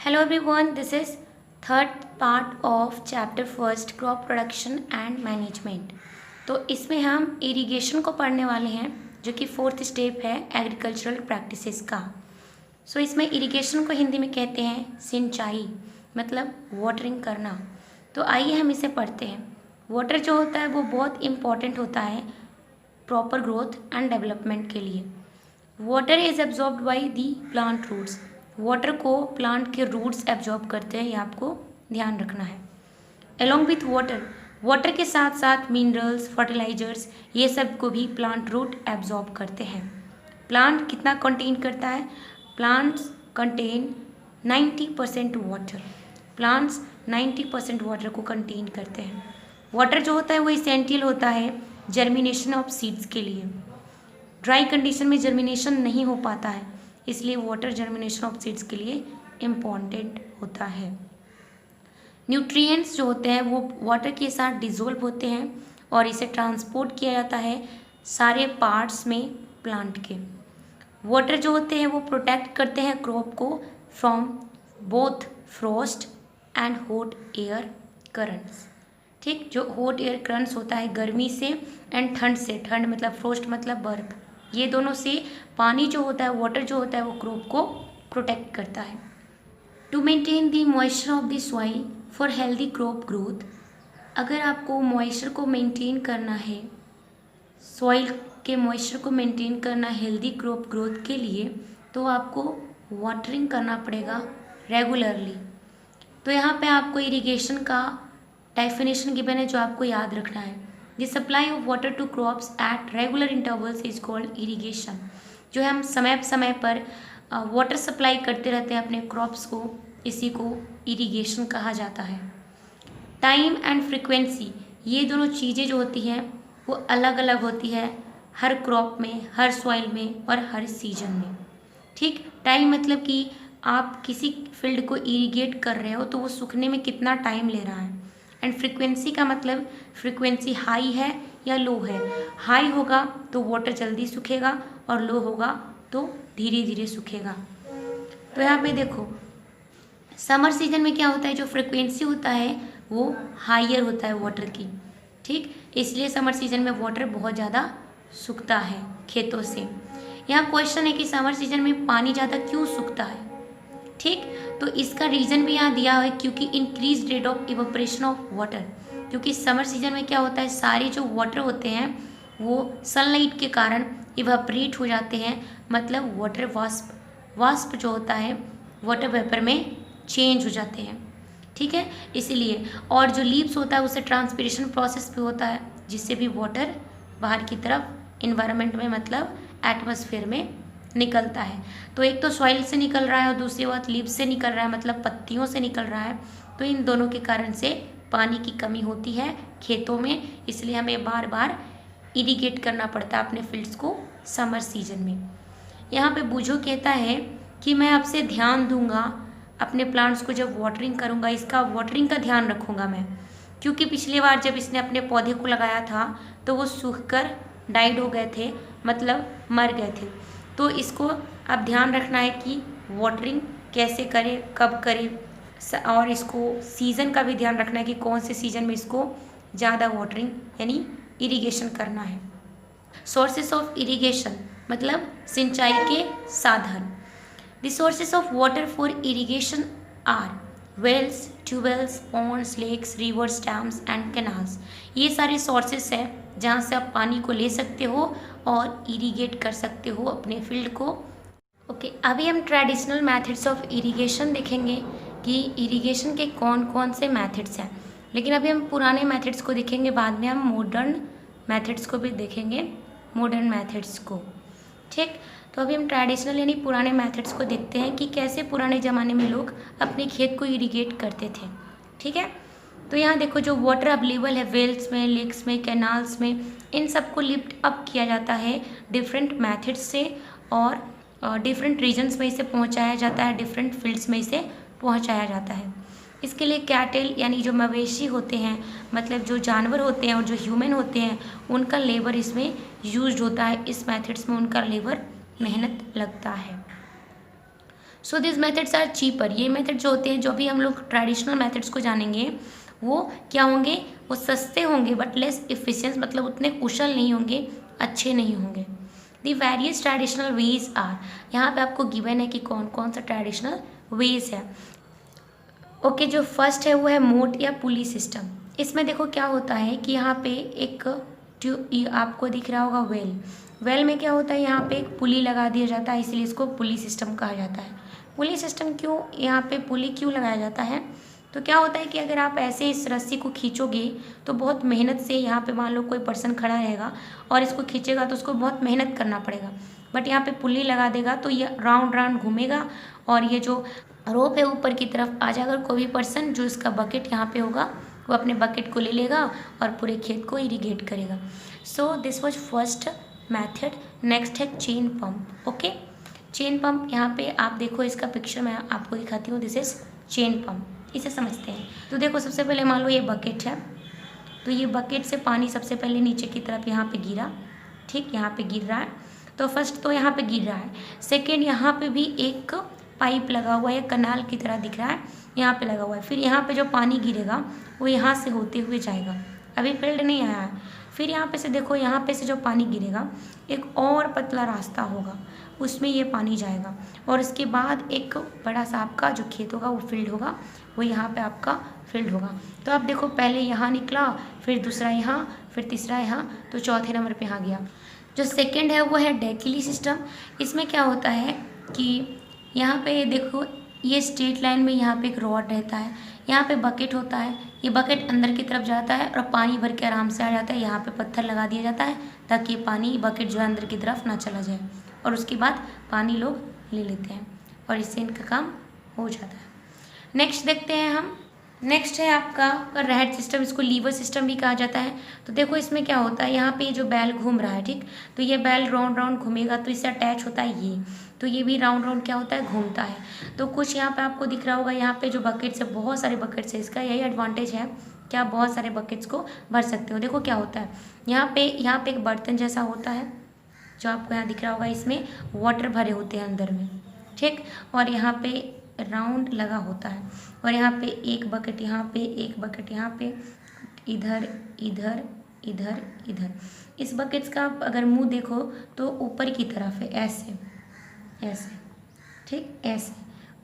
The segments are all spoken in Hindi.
Hello everyone, this is third part of chapter first crop production and management. तो इसमें हम इरिगेशन को पढ़ने वाले हैं जो कि फोर्थ स्टेप है एग्रीकल्चरल प्रैक्टिसेस का। इसमें इरिगेशन को हिंदी में कहते हैं सिंचाई, मतलब वाटरिंग करना। तो आइए हम इसे पढ़ते हैं। वाटर जो होता है वो बहुत इम्पॉर्टेंट होता है प्रॉपर ग्रोथ एंड डेवलपमेंट के लिए। Water is absorbed by the plant roots. Water को प्लांट के रूट्स एब्जॉर्ब करते हैं, ये आपको ध्यान रखना है। अलोंग विथ वाटर, वाटर के साथ साथ मिनरल्स, फर्टिलाइजर्स, ये सब को भी प्लांट रूट एब्जॉर्ब करते हैं। प्लांट कितना कंटेन करता है? Plants contain 90% water. Plants 90% water को कंटेन करते हैं। वाटर जो होता है वो इसेंशियल होता है जर्मिनेशन ऑफ सीड्स के लिए। ड्राई कंडीशन में जर्मिनेशन नहीं हो पाता है, इसलिए वाटर जर्मिनेशन ऑफ सीड्स के लिए इम्पॉर्टेंट होता है। न्यूट्रिएंट्स जो होते हैं वो वाटर के साथ डिजोल्व होते हैं और इसे ट्रांसपोर्ट किया जाता है सारे पार्ट्स में प्लांट के। वाटर जो होते हैं वो प्रोटेक्ट करते हैं क्रॉप को from both Frost and hot air currents. ठीक, जो हॉट एयर करंट्स होता है गर्मी से एंड ठंड से, ठंड मतलब फ्रोस्ट मतलब बर्फ, ये दोनों से पानी जो होता है, वाटर जो होता है वो क्रॉप को प्रोटेक्ट करता है। To maintain the moisture of the soil for healthy crop growth, अगर आपको मॉइस्चर को मेंटेन करना है, सॉइल के मॉइस्चर को मेंटेन करना हेल्दी क्रॉप ग्रोथ के लिए, तो आपको वाटरिंग करना पड़ेगा रेगुलरली। तो यहाँ पे आपको इरिगेशन का डेफिनेशन गिवन है जो आपको याद रखना है। The supply of water to crops at regular intervals is called irrigation. जो है हम समय समय पर वाटर सप्लाई करते रहते हैं अपने क्रॉप्स को, इसी को इरिगेशन कहा जाता है। टाइम एंड फ्रिक्वेंसी, ये दोनों चीज़ें जो होती हैं वो अलग अलग होती है हर क्रॉप में, हर सॉइल में और हर सीजन में। ठीक, टाइम मतलब कि आप किसी फील्ड को इरिगेट कर रहे हो तो वो सूखने में कितना टाइम ले रहा है। एंड फ्रिक्वेंसी का मतलब फ्रिक्वेंसी हाई है या लो है। हाई होगा तो वाटर जल्दी सूखेगा और लो होगा तो धीरे धीरे सूखेगा। तो यहाँ पे देखो, समर सीजन में क्या होता है, जो फ्रिक्वेंसी होता है वो हाइयर होता है वाटर की। ठीक, इसलिए समर सीजन में वाटर बहुत ज़्यादा सूखता है खेतों से। यहाँ क्वेश्चन है कि समर सीजन में पानी ज़्यादा क्यों सूखता है। ठीक, तो इसका रीज़न भी यहाँ दिया हुआ है, क्योंकि increase rate of evaporation of water. क्योंकि समर सीजन में क्या होता है, सारे जो वाटर होते हैं वो सनलाइट के कारण इवेपोरेट हो जाते हैं, मतलब वाटर वाष्प जो होता है वाटर वेपर में चेंज हो जाते हैं। ठीक है, इसीलिए। और जो लीव्स होता है उससे ट्रांसपिरेशन प्रोसेस भी होता है, जिससे भी वाटर बाहर की तरफ इन्वायरमेंट में, मतलब एटमॉस्फेयर में निकलता है। तो एक तो सॉइल से निकल रहा है और दूसरी बात लीव्स से निकल रहा है, मतलब पत्तियों से निकल रहा है। तो इन दोनों के कारण से पानी की कमी होती है खेतों में, इसलिए हमें बार बार इरिगेट करना पड़ता है अपने फील्ड्स को समर सीजन में। यहाँ पे बूझो कहता है कि मैं आपसे ध्यान दूंगा अपने प्लांट्स को, जब वाटरिंग करूँगा इसका वाटरिंग का ध्यान रखूँगा मैं, क्योंकि पिछली बार जब इसने अपने पौधे को लगाया था तो वो सूख कर डाइड हो गए थे, मतलब मर गए थे। तो इसको अब ध्यान रखना है कि वाटरिंग कैसे करें, कब करें, और इसको सीज़न का भी ध्यान रखना है कि कौन से सीज़न में इसको ज़्यादा वाटरिंग यानी इरिगेशन करना है। सोर्सेस ऑफ इरिगेशन मतलब सिंचाई के साधन। The sources of water for irrigation are wells, tubewells, ponds, lakes, rivers, dams and canals. ये सारे सोर्सेस हैं जहाँ से आप पानी को ले सकते हो और इरिगेट कर सकते हो अपने फील्ड को। ओके, अभी हम ट्रेडिशनल मेथड्स ऑफ इरिगेशन देखेंगे कि इरिगेशन के कौन कौन से मेथड्स हैं। लेकिन अभी हम पुराने मेथड्स को देखेंगे, बाद में हम मॉडर्न मेथड्स को भी देखेंगे, मॉडर्न मेथड्स को। ठीक, तो अभी हम ट्रेडिशनल यानी पुराने मेथड्स को देखते हैं कि कैसे पुराने ज़माने में लोग अपने खेत को इरिगेट करते थे। ठीक है, तो यहाँ देखो, जो वाटर अवेलेबल है वेल्स में, लेक्स में, कैनाल्स में, इन सबको लिफ्ट अप किया जाता है डिफरेंट मेथड्स से और डिफरेंट रीजन्स में इसे पहुँचाया जाता है, डिफरेंट फील्ड्स में इसे पहुँचाया जाता है। इसके लिए कैटल यानी जो मवेशी होते हैं, मतलब जो जानवर होते हैं और जो ह्यूमन होते हैं, उनका लेबर इसमें यूज्ड होता है। इस मेथड्स में उनका लेबर मेहनत लगता है। So this methods are cheaper. ये मेथड जो होते हैं, जो भी हम लोग ट्रेडिशनल मेथड्स को जानेंगे, वो क्या होंगे, वो सस्ते होंगे बट लेस इफिशिएंट, मतलब उतने कुशल नहीं होंगे, अच्छे नहीं होंगे। The various traditional ways are, यहाँ पे आपको गिवन है कि कौन कौन सा ट्रेडिशनल वेज है। ओके, जो फर्स्ट है वो है मोट या पुली सिस्टम। इसमें देखो क्या होता है कि यहाँ पे एक आपको दिख रहा होगा वेल। वेल में क्या होता है, यहाँ पे एक पुली लगा दिया जाता है, इसलिए इसको पुली सिस्टम कहा जाता है। पुली सिस्टम क्यों, यहाँ पे पुली क्यों लगाया जाता है, तो क्या होता है कि अगर आप ऐसे इस रस्सी को खींचोगे तो बहुत मेहनत से, यहाँ पे मान लो कोई पर्सन खड़ा रहेगा और इसको खींचेगा तो उसको बहुत मेहनत करना पड़ेगा, बट यहाँ पे पुली लगा देगा तो ये राउंड राउंड घूमेगा और ये जो रोप है ऊपर की तरफ आ जाएगा। कोई भी पर्सन जो इसका बकेट यहाँ पे होगा वो अपने बकेट को ले लेगा और पूरे खेत को इरिगेट करेगा। So this was first method. Next है chain pump. Okay, chain pump, यहाँ पे आप देखो इसका पिक्चर मैं आपको दिखाती हूँ। दिस इज चेन पंप, इसे समझते हैं। तो देखो सबसे पहले मान लो ये बकेट है, तो ये बकेट से पानी सबसे पहले नीचे की तरफ यहाँ पे गिरा, ठीक, यहाँ पे गिर रहा है। तो फर्स्ट तो यहाँ पे गिर रहा है, सेकेंड यहाँ पे भी एक पाइप लगा हुआ है, कनाल की तरह दिख रहा है, यहाँ पे लगा हुआ है। फिर यहाँ पे जो पानी गिरेगा वो यहाँ से होते हुए जाएगा, अभी फील्ड नहीं आया है। फिर यहाँ पे से देखो, यहाँ पे से जो पानी गिरेगा एक और पतला रास्ता होगा, उसमें ये पानी जाएगा और उसके बाद एक बड़ा सा आपका जो खेत होगा वो फील्ड होगा, वो यहाँ पे आपका फील्ड होगा। तो आप देखो पहले यहाँ निकला, फिर दूसरा यहाँ, फिर तीसरा यहाँ, तो चौथे नंबर पे यहाँ गया। जो सेकंड है वो है डेकिली सिस्टम। इसमें क्या होता है कि यहाँ पे देखो ये स्ट्रेट लाइन में यहाँ पे एक रॉड रहता है, यहाँ पे बकेट होता है, ये बकेट अंदर की तरफ जाता है और पानी भर के आराम से आ जाता है। यहाँ पे पत्थर लगा दिया जाता है ताकि पानी बकेट जो है अंदर की तरफ ना चला जाए, और उसके बाद पानी लोग ले लेते हैं और इससे इनका काम हो जाता है। नेक्स्ट देखते हैं हम। नेक्स्ट है आपका रहट सिस्टम, इसको लीवर सिस्टम भी कहा जाता है। तो देखो इसमें क्या होता है, यहाँ पे जो बैल घूम रहा है, ठीक, तो ये बैल राउंड राउंड घूमेगा तो इससे अटैच होता है ये, तो ये भी राउंड राउंड क्या होता है, घूमता है। तो कुछ यहाँ पे आपको दिख रहा होगा, यहाँ पे जो बकेट्स है, बहुत सारे बकेट्स है, इसका यही एडवांटेज है कि आप बहुत सारे बकेट्स को भर सकते हो। देखो क्या होता है, यहाँ पे एक बर्तन जैसा होता है जो आपको यहाँ दिख रहा होगा, इसमें वाटर भरे होते हैं अंदर में, ठीक, और यहाँ पे राउंड लगा होता है, और यहाँ पे एक बकेट, यहाँ पे एक बकेट, यहाँ पे इधर इधर इधर इधर। इस बकेट्स का आप अगर मुंह देखो तो ऊपर की तरफ है, ऐसे ऐसे, ठीक, ऐसे,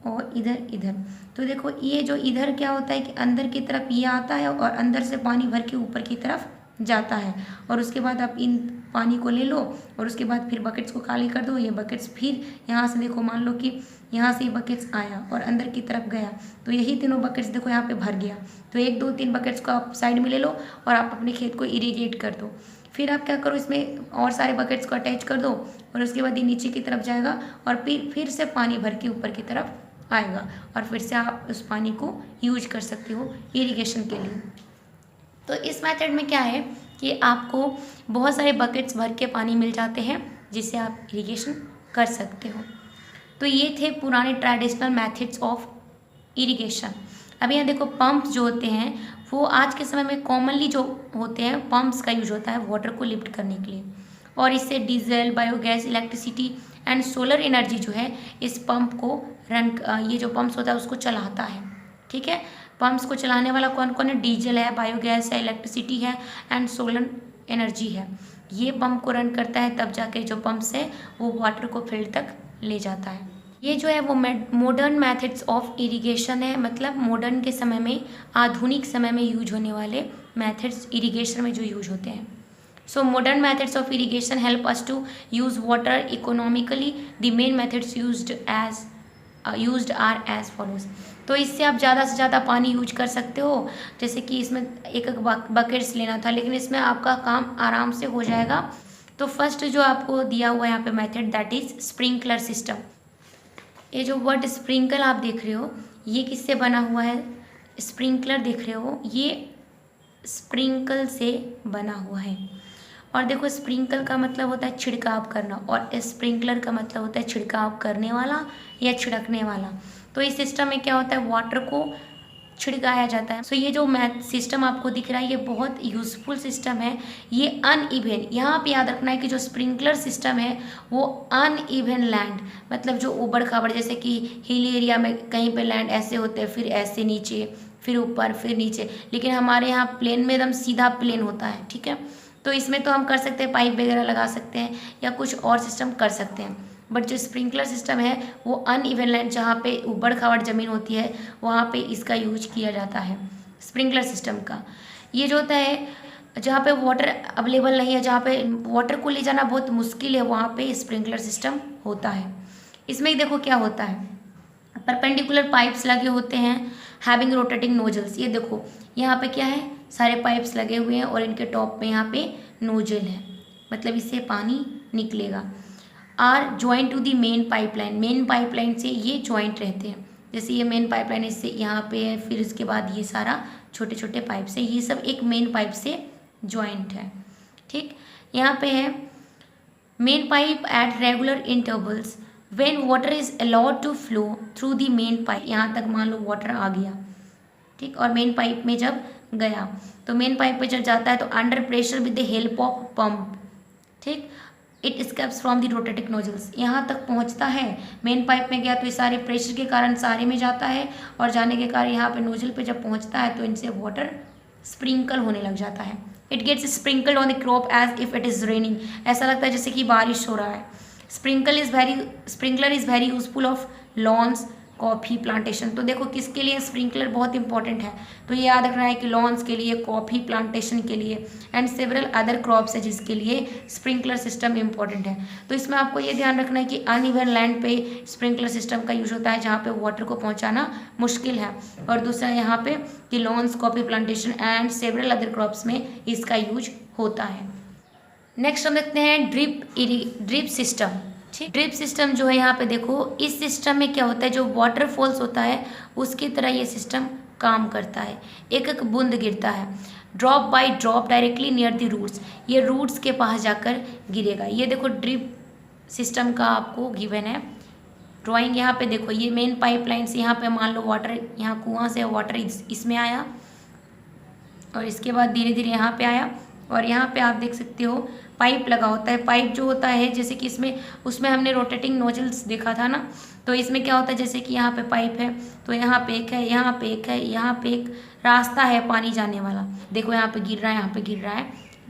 और इधर इधर। तो देखो ये जो इधर क्या होता है कि अंदर की तरफ ये आता है और अंदर से पानी भर के ऊपर की तरफ जाता है, और उसके बाद आप इन पानी को ले लो और उसके बाद फिर बकेट्स को खाली कर दो। ये बकेट्स फिर यहाँ से देखो, मान लो कि यहाँ से ये बकेट्स आया और अंदर की तरफ गया, तो यही तीनों बकेट्स देखो यहाँ पे भर गया। तो 1 2 3 बकेट्स को आप साइड में ले लो और आप अपने खेत को इरीगेट कर दो। फिर आप क्या करो, इसमें और सारे बकेट्स को अटैच कर दो और उसके बाद ये नीचे की तरफ जाएगा और फिर से पानी भर के ऊपर की तरफ आएगा, और फिर से आप उस पानी को यूज कर सकते हो इरीगेशन के लिए। तो इस मेथड में क्या है कि आपको बहुत सारे बकेट्स भर के पानी मिल जाते हैं जिससे आप इरिगेशन कर सकते हो। तो ये थे पुराने ट्रेडिशनल मेथड्स ऑफ इरिगेशन। अब यहाँ देखो पंप जो होते हैं वो आज के समय में कॉमनली जो होते हैं, पंप्स का यूज होता है वाटर को लिफ्ट करने के लिए, और इससे diesel, biogas, electricity and solar energy जो है इस पंप को ये जो पंप्स होता है उसको चलाता है, ठीक है। पंप्स को चलाने वाला कौन कौन है, डीजल है, बायोगैस है, इलेक्ट्रिसिटी है एंड सोलर एनर्जी है। ये पंप को रन करता है, तब जाके जो पंप्स है वो वाटर को फील्ड तक ले जाता है। ये जो है वो मॉडर्न मेथड्स ऑफ इरिगेशन है, मतलब मॉडर्न के समय में, आधुनिक समय में यूज होने वाले मेथड्स इरिगेशन में जो यूज होते हैं। So modern methods of irrigation help us to use water economically. The main methods used are as follows. तो इससे आप ज़्यादा से ज़्यादा पानी यूज कर सकते हो। जैसे कि इसमें एक बकेट्स लेना था, लेकिन इसमें आपका काम आराम से हो जाएगा। तो फर्स्ट जो आपको दिया हुआ है यहाँ पे method, that is sprinkler system. ये जो वर्ड स्प्रिंकल आप देख रहे हो ये किससे बना हुआ है, स्प्रिंकलर देख रहे हो ये स्प्रिंकल से बना हुआ है। और देखो स्प्रिंकल का मतलब होता है छिड़काव करना, और स्प्रिंकलर का मतलब होता है छिड़काव करने वाला या छिड़कने वाला। तो इस सिस्टम में क्या होता है, वाटर को छिड़काया जाता है। सो ये जो मैथ सिस्टम आपको दिख रहा है ये बहुत यूज़फुल सिस्टम है। ये अनइवन, यहाँ पे याद रखना है कि जो स्प्रिंकलर सिस्टम है वो अनइवन लैंड, मतलब जो ऊबड़ खाबड़, जैसे कि हिल एरिया में कहीं पे लैंड ऐसे होते हैं, फिर ऐसे नीचे, फिर ऊपर, फिर नीचे, लेकिन हमारे यहाँ प्लेन में एकदम सीधा प्लेन होता है। ठीक है, तो इसमें तो हम कर सकते हैं, पाइप वगैरह लगा सकते हैं या कुछ और सिस्टम कर सकते हैं। बट जो स्प्रिंकलर सिस्टम है वो अनइवन लैंड, जहाँ पे ऊबड़ खाबड़ ज़मीन होती है वहाँ पे इसका यूज किया जाता है स्प्रिंकलर सिस्टम का। ये जो होता है जहाँ पे वाटर अवेलेबल नहीं है, जहाँ पे वाटर को ले जाना बहुत मुश्किल है, वहाँ पे स्प्रिंकलर सिस्टम होता है। इसमें देखो क्या होता है, परपेंडिकुलर पाइप्स लगे होते हैं हैविंग रोटेटिंग नोजल्स। ये देखो यहाँ पे क्या है, सारे पाइप्स लगे हुए हैं और इनके टॉप पे यहाँ पे नोजल है, मतलब इससे पानी निकलेगा। Are joint to the main pipeline, main pipeline से ये ज्वाइंट रहते हैं। जैसे ये मेन पाइपलाइन इससे यहाँ पे है, फिर इसके बाद ये सारा छोटे छोटे पाइप से, ये सब एक मेन पाइप से ज्वाइंट है। ठीक, यहाँ पे है main pipe at regular intervals when water is allowed to flow through the main pipe. यहाँ तक मान लो वाटर आ गया, ठीक, और मेन पाइप में जब गया तो मेन पाइप पे जब जाता है तो under pressure with the help of pump, ठीक, it escapes from the rotating nozzles, यहाँ तक पहुँचता है। मेन पाइप में गया तो ये सारे प्रेशर के कारण सारे में जाता है और जाने के कारण यहाँ पे नोजल पे जब पहुँचता है तो इनसे वाटर स्प्रिंकल होने लग जाता है। It gets sprinkled on the crop as if it is raining, ऐसा लगता है जैसे कि बारिश हो रहा है। Sprinkler is very useful of lawns coffee plantation. तो देखो किसके लिए स्प्रिंकलर बहुत इंपॉर्टेंट है, तो ये याद रखना है कि लॉन्स के लिए, कॉफ़ी प्लांटेशन के लिए एंड सेवरल अदर क्रॉप्स है जिसके लिए स्प्रिंकलर सिस्टम इंपॉर्टेंट है। तो इसमें आपको ये ध्यान रखना है कि अनइवन लैंड पे स्प्रिंकलर सिस्टम का यूज होता है जहाँ पे वाटर को पहुँचाना मुश्किल है, और दूसरा यहाँ पे कि lawns coffee plantation and several other crops में इसका यूज होता है। नेक्स्ट हम देखते हैं ड्रिप सिस्टम। ठीक, ड्रिप सिस्टम जो है यहाँ पे देखो, इस सिस्टम में क्या होता है, जो वाटरफॉल्स होता है उसकी तरह ये सिस्टम काम करता है। एक एक बूंद गिरता है, drop by drop directly near the roots, ये रूट्स के पास जाकर गिरेगा। ये देखो ड्रिप सिस्टम का आपको गिवन है ड्राइंग। यहाँ पे देखो ये मेन पाइपलाइन से यहाँ पे मान लो वाटर, यहाँ कुआं से वाटर इसमें आया और इसके बाद धीरे धीरे यहाँ पे आया, और यहाँ पे आप देख सकते हो पाइप लगा होता है। पाइप जो होता है जैसे कि उसमें हमने रोटेटिंग नोजल्स देखा था ना, तो इसमें क्या होता है जैसे कि यहाँ पे पाइप है तो यहाँ पे एक है, यहाँ पे एक है, यहाँ पे एक रास्ता है पानी जाने वाला। देखो यहाँ पे गिर रहा है, यहाँ पे गिर रहा है,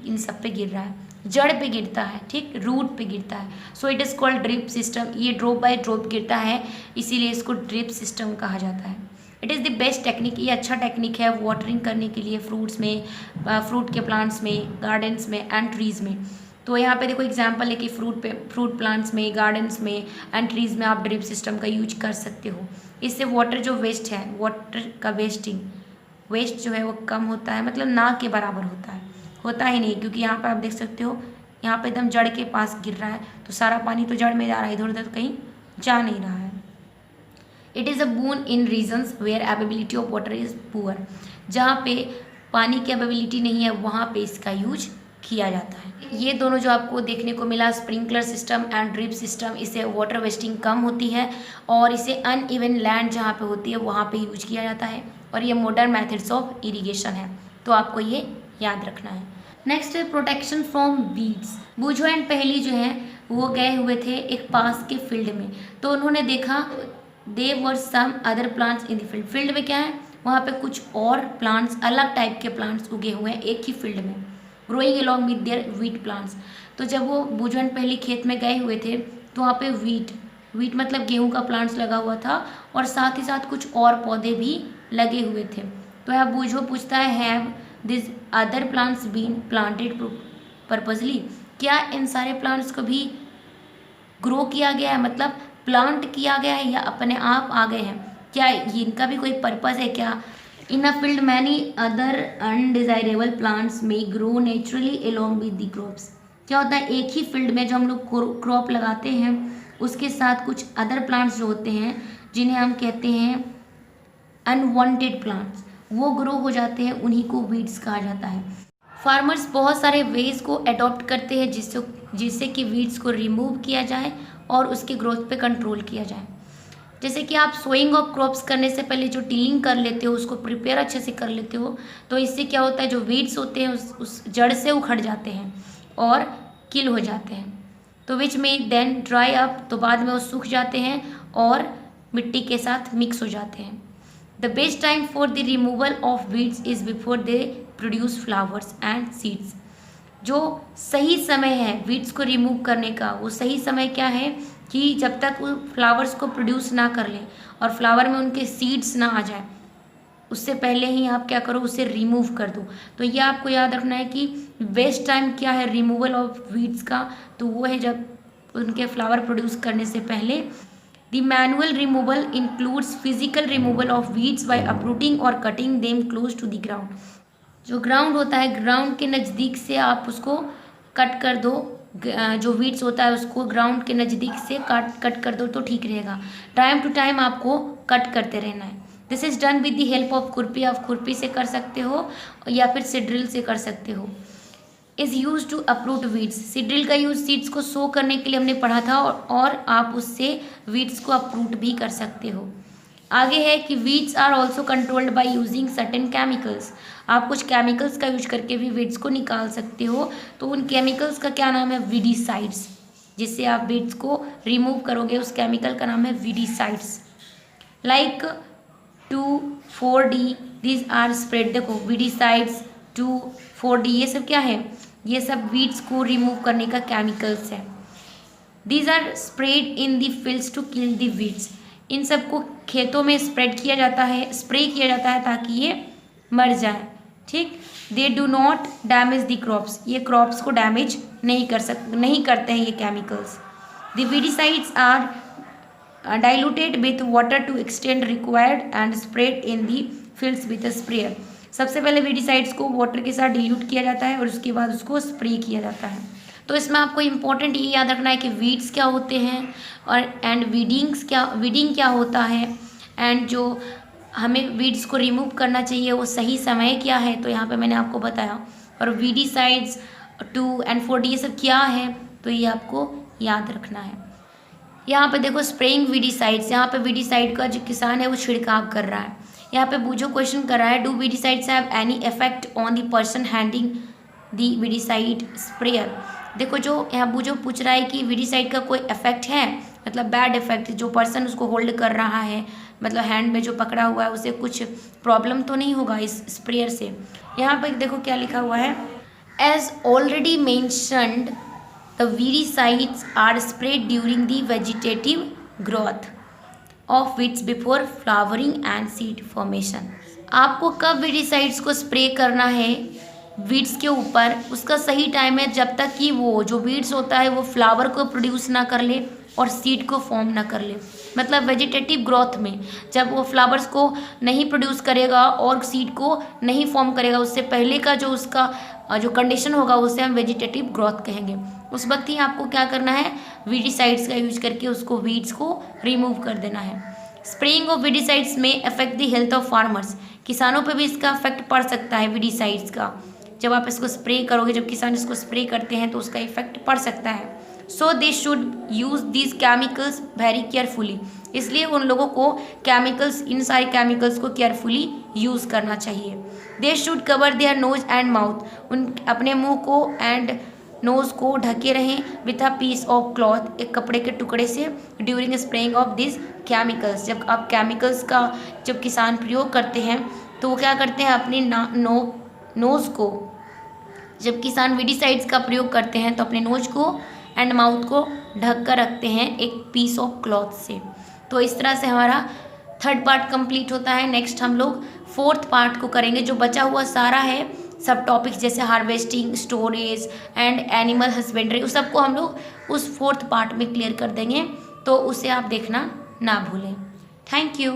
इन सब पे गिर रहा है, जड़ पे गिरता है, ठीक, रूट पे गिरता है। So it is called drip system. ये ड्रॉप बाय ड्रॉप गिरता है, इसीलिए इसको ड्रिप सिस्टम कहा जाता है। It is the best technique, ये अच्छा टेक्निक है वाटरिंग करने के लिए फ्रूट्स में, फ्रूट के प्लांट्स में, गार्डन्स में एंड ट्रीज़ में। तो यहाँ पे देखो एग्जांपल है कि फ्रूट प्लांट्स में, गार्डन्स में एंड ट्रीज़ में आप ड्रिप सिस्टम का यूज कर सकते हो। इससे वाटर जो वेस्ट है, वाटर का वेस्ट जो है वो कम होता है, मतलब ना के बराबर होता ही नहीं, क्योंकि यहाँ पर आप देख सकते हो यहाँ पे एकदम जड़ के पास गिर रहा है तो सारा पानी तो जड़ में जा रहा है, इधर उधर कहीं जा नहीं रहा है। It is a boon in regions where availability of water is poor, जहाँ पे पानी की अवेबिलिटी नहीं है वहाँ पे इसका यूज किया जाता है। ये दोनों जो आपको देखने को मिला, sprinkler system and drip system, इससे वाटर वेस्टिंग कम होती है और इसे अनइवन लैंड जहाँ पे होती है वहाँ पे यूज किया जाता है, और ये मॉडर्न मेथड्स ऑफ इरिगेशन है, तो आपको ये याद रखना है। नेक्स्ट है प्रोटेक्शन फ्रॉम वीड्स। बूझो एंड पहेली जो है वो गए हुए थे एक पास के फील्ड में, तो उन्होंने देखा they were some other plants in the field. Field में क्या है, वहाँ पे कुछ और प्लांट्स, अलग टाइप के प्लांट्स उगे हुए हैं एक ही फील्ड में, growing along with their wheat plants. तो जब वो बूझो एंड पहेली खेत में गए हुए थे तो वहाँ पे वीट मतलब गेहूँ का प्लांट्स लगा हुआ था, और साथ ही साथ कुछ और पौधे भी लगे हुए थे। तो यहाँ बूझो पूछता है have this other plants been planted purposely, क्या इन सारे प्लांट्स को भी ग्रो किया गया है, मतलब प्लांट किया गया है या अपने आप आ गए हैं, क्या इनका भी कोई पर्पज़ है क्या। In a field many other undesirable plants may grow naturally along with the crops. क्या होता है, एक ही फील्ड में जो हम लोग क्रॉप लगाते हैं उसके साथ कुछ अदर प्लांट्स जो होते हैं जिन्हें हम कहते हैं अनवांटेड प्लांट्स, वो ग्रो हो जाते हैं, उन्हीं को वीड्स कहा जाता है। फार्मर्स बहुत सारे वेज को अडॉप्ट करते हैं जिससे कि वीड्स को रिमूव किया जाए और उसके ग्रोथ पे कंट्रोल किया जाए। जैसे कि आप सोइंग ऑफ क्रॉप्स करने से पहले जो टिलिंग कर लेते हो, उसको प्रिपेयर अच्छे से कर लेते हो, तो इससे क्या होता है, जो वीड्स होते हैं उस जड़ से उखड़ जाते हैं और किल हो जाते हैं। तो विच में देन ड्राई अप, तो बाद में वो सूख जाते हैं और मिट्टी के साथ मिक्स हो जाते हैं। The best time for the removal of weeds is before they produce flowers and seeds. जो सही समय है वीड्स को रिमूव करने का, वो सही समय क्या है कि जब तक वो फ्लावर्स को प्रोड्यूस ना कर लें और फ्लावर में उनके सीड्स ना आ जाए, उससे पहले ही आप क्या करो, उसे रिमूव कर दो। तो ये आपको याद रखना है कि बेस्ट टाइम क्या है रिमूवल ऑफ वीड्स का, तो वो है जब उनके फ्लावर प्रोड्यूस करने से पहले। The manual removal includes physical removal of weeds by uprooting और cutting them close to the ground. जो ग्राउंड होता है, ग्राउंड के नज़दीक से आप उसको कट कर दो, जो वीड्स होता है उसको ग्राउंड के नज़दीक से कट कर दो तो ठीक रहेगा। टाइम टू टाइम आपको कट करते रहना है। This is done with the help of खुरपी। आप खुरपी से कर सकते हो या फिर सीड्रिल से कर सकते हो। Is used to uproot weeds. Seed drill का यूज सीड्स को सो करने के लिए हमने पढ़ा था, और आप उससे वीड्स को अपरूट भी कर सकते हो। आगे है कि weeds are also controlled by using certain chemicals. आप कुछ केमिकल्स का यूज करके भी वीड्स को निकाल सकते हो। तो उन केमिकल्स का क्या नाम है, वीडीसाइड्स। जिससे आप वीड्स को रिमूव करोगे, उस केमिकल का नाम है weedicides. Like 2,4-D, these are spread. देखो वीडीसाइड्स, 2,4-D, ये सब क्या है, ये सब वीड्स को रिमूव करने का केमिकल्स है। These are spread in the fields to kill the weeds. इन सबको खेतों में स्प्रेड किया जाता है, स्प्रे किया जाता है ताकि ये मर जाए। ठीक, they do not damage the crops. ये क्रॉप्स को डैमेज नहीं करते हैं ये chemicals. The weedicides are diluted with water to extent required and spread in the fields with a sprayer. सबसे पहले वीडीसाइड्स को वाटर के साथ डिल्यूट किया जाता है और उसके बाद उसको स्प्रे किया जाता है। तो इसमें आपको इम्पोर्टेंट ये याद रखना है कि वीड्स क्या होते हैं और एंड वीडिंग क्या होता है, एंड जो हमें वीड्स को रिमूव करना चाहिए वो सही समय क्या है, तो यहाँ पे मैंने आपको बताया। और वीडीसाइड्स 2 and 4D ये सब क्या है, तो ये आपको याद रखना है। यहाँ पे देखो स्प्रेइंग वीडीसाइड्स, यहाँ पे वीडीसाइड का जो किसान है वो छिड़काव कर रहा है। यहाँ पे बूझो क्वेश्चन कर रहा है, do weedicides have any effect on the person handling the weedicide sprayer. देखो जो यहाँ बूझो पूछ रहा है कि वीडीसाइड का कोई इफेक्ट है, मतलब बैड इफेक्ट, जो पर्सन उसको होल्ड कर रहा है, मतलब हैंड में जो पकड़ा हुआ है उसे कुछ प्रॉब्लम तो नहीं होगा इस स्प्रेयर से। यहाँ पे देखो क्या लिखा हुआ है, as already mentioned the weedicides are spread during the vegetative growth of weeds before flowering and seed formation. आपको कब वीडीसाइड्स को स्प्रे करना है वीड्स के ऊपर, उसका सही टाइम है जब तक कि वो जो वीड्स होता है वो फ्लावर को प्रोड्यूस ना कर ले और सीड को फॉर्म ना कर ले। मतलब वेजिटेटिव ग्रोथ में जब वो फ्लावर्स को नहीं प्रोड्यूस करेगा और सीड को नहीं फॉर्म करेगा, उससे पहले का जो उसका जो कंडीशन होगा उसे हम वेजिटेटिव ग्रोथ कहेंगे। उस वक्त ही आपको क्या करना है, वीडीसाइड्स का यूज करके उसको वीड्स को रिमूव कर देना है। स्प्रेइंग ऑफ वीडीसाइड्स में affect the health of farmers. किसानों पर भी इसका अफेक्ट पड़ सकता है वीडीसाइड्स का। जब आप इसको स्प्रे करोगे, जब किसान इसको स्प्रे करते हैं तो उसका इफेक्ट पड़ सकता है। So they should use these chemicals very carefully. इसलिए उन लोगों को केमिकल्स, इन सारे केमिकल्स को केयरफुली यूज़ करना चाहिए। They should cover their nose and mouth. उन अपने मुंह को एंड नोज़ को ढके रहें with a piece of cloth, एक कपड़े के टुकड़े से, during spraying of this chemicals. जब आप केमिकल्स का जब किसान प्रयोग करते हैं तो वो क्या करते हैं, अपनी नोज़ को, जब किसान वीडीसाइड्स का प्रयोग करते हैं तो अपने नोज को एंड माउथ को ढक कर रखते हैं एक पीस ऑफ क्लॉथ से। तो इस तरह से हमारा 3rd पार्ट कंप्लीट होता है। नेक्स्ट हम लोग 4th पार्ट को करेंगे। जो बचा हुआ सारा है सब टॉपिक्स जैसे harvesting, storage and animal husbandry, उस सबको हम लोग उस 4th पार्ट में क्लियर कर देंगे, तो उसे आप देखना ना भूलें। Thank you.